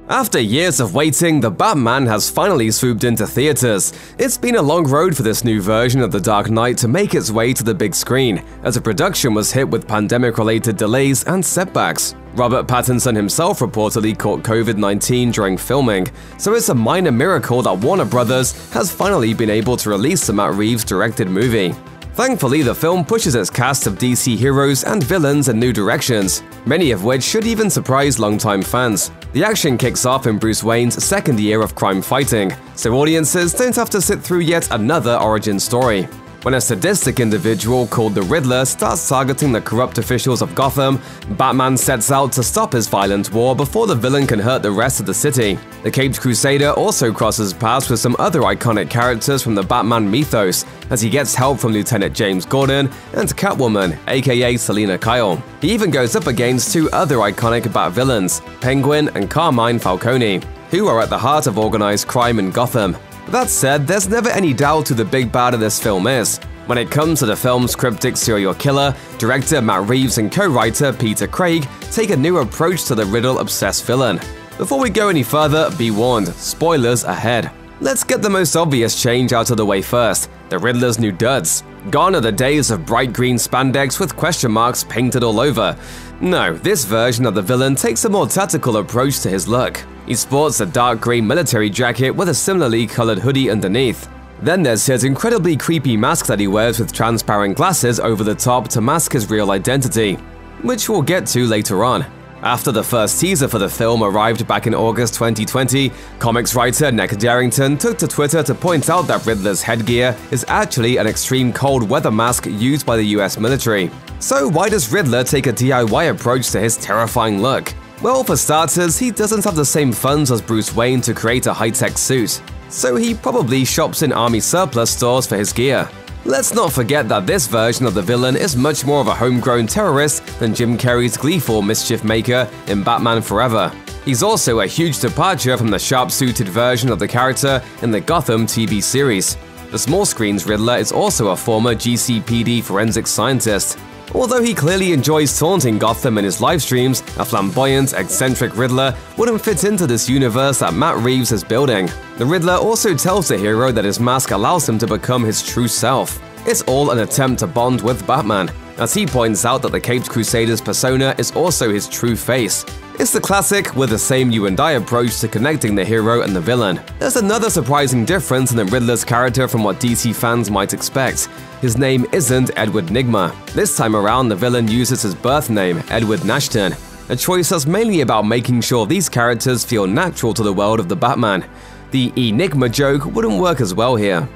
After years of waiting, The Batman has finally swooped into theaters. It's been a long road for this new version of The Dark Knight to make its way to the big screen, as the production was hit with pandemic-related delays and setbacks. Robert Pattinson himself reportedly caught COVID-19 during filming, so it's a minor miracle that Warner Brothers has finally been able to release the Matt Reeves-directed movie. Thankfully, the film pushes its cast of DC heroes and villains in new directions, many of which should even surprise longtime fans. The action kicks off in Bruce Wayne's second year of crime fighting, so audiences don't have to sit through yet another origin story. When a sadistic individual called the Riddler starts targeting the corrupt officials of Gotham, Batman sets out to stop his violent war before the villain can hurt the rest of the city. The Caped Crusader also crosses paths with some other iconic characters from the Batman mythos, as he gets help from Lieutenant James Gordon and Catwoman, aka Selina Kyle. He even goes up against two other iconic Bat-villains, Penguin and Carmine Falcone, who are at the heart of organized crime in Gotham. That said, there's never any doubt who the big bad of this film is. When it comes to the film's cryptic serial killer, director Matt Reeves and co-writer Peter Craig take a new approach to the Riddle-obsessed villain. Before we go any further, be warned, spoilers ahead. Let's get the most obvious change out of the way first, the Riddler's new duds. Gone are the days of bright green spandex with question marks painted all over. No, this version of the villain takes a more tactical approach to his look. He sports a dark green military jacket with a similarly colored hoodie underneath. Then there's his incredibly creepy mask that he wears with transparent glasses over the top to mask his real identity, which we'll get to later on. After the first teaser for the film arrived back in August 2020, comics writer Nick Darrington took to Twitter to point out that Riddler's headgear is actually an extreme cold weather mask used by the US military. So why does Riddler take a DIY approach to his terrifying look? Well, for starters, he doesn't have the same funds as Bruce Wayne to create a high-tech suit, so he probably shops in army surplus stores for his gear. Let's not forget that this version of the villain is much more of a homegrown terrorist than Jim Carrey's gleeful mischief maker in Batman Forever. He's also a huge departure from the sharp-suited version of the character in the Gotham TV series. The small screen's Riddler is also a former GCPD forensic scientist. Although he clearly enjoys taunting Gotham in his live streams, a flamboyant, eccentric Riddler wouldn't fit into this universe that Matt Reeves is building. The Riddler also tells the hero that his mask allows him to become his true self. It's all an attempt to bond with Batman, as he points out that the Caped Crusader's persona is also his true face. It's the classic with the same you and I approach to connecting the hero and the villain. There's another surprising difference in the Riddler's character from what DC fans might expect. His name isn't Edward Nygma. This time around, the villain uses his birth name, Edward Nashton, a choice that's mainly about making sure these characters feel natural to the world of the Batman. The Enigma joke wouldn't work as well here.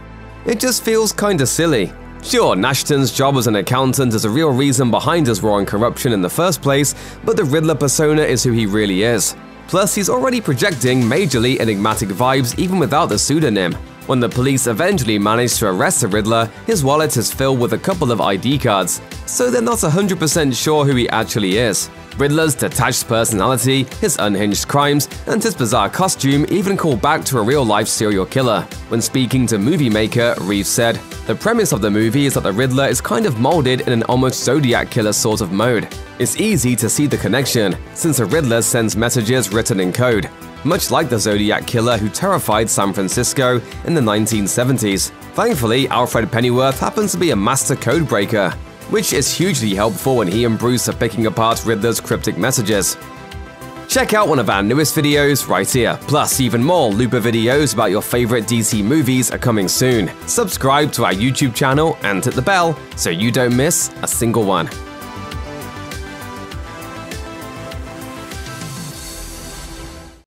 It just feels kinda silly. Sure, Nashton's job as an accountant is a real reason behind his war on corruption in the first place, but the Riddler persona is who he really is. Plus, he's already projecting majorly enigmatic vibes even without the pseudonym. When the police eventually manage to arrest the Riddler, his wallet is filled with a couple of ID cards, so they're not 100% sure who he actually is. Riddler's detached personality, his unhinged crimes, and his bizarre costume even call back to a real-life serial killer. When speaking to movie maker, Reeves said, "The premise of the movie is that the Riddler is kind of molded in an almost Zodiac killer sort of mode. It's easy to see the connection, since the Riddler sends messages written in code, much like the Zodiac killer who terrified San Francisco in the 1970s. Thankfully, Alfred Pennyworth happens to be a master code breaker, which is hugely helpful when he and Bruce are picking apart Riddler's cryptic messages." Check out one of our newest videos right here. Plus, even more Looper videos about your favorite DC movies are coming soon. Subscribe to our YouTube channel and hit the bell so you don't miss a single one.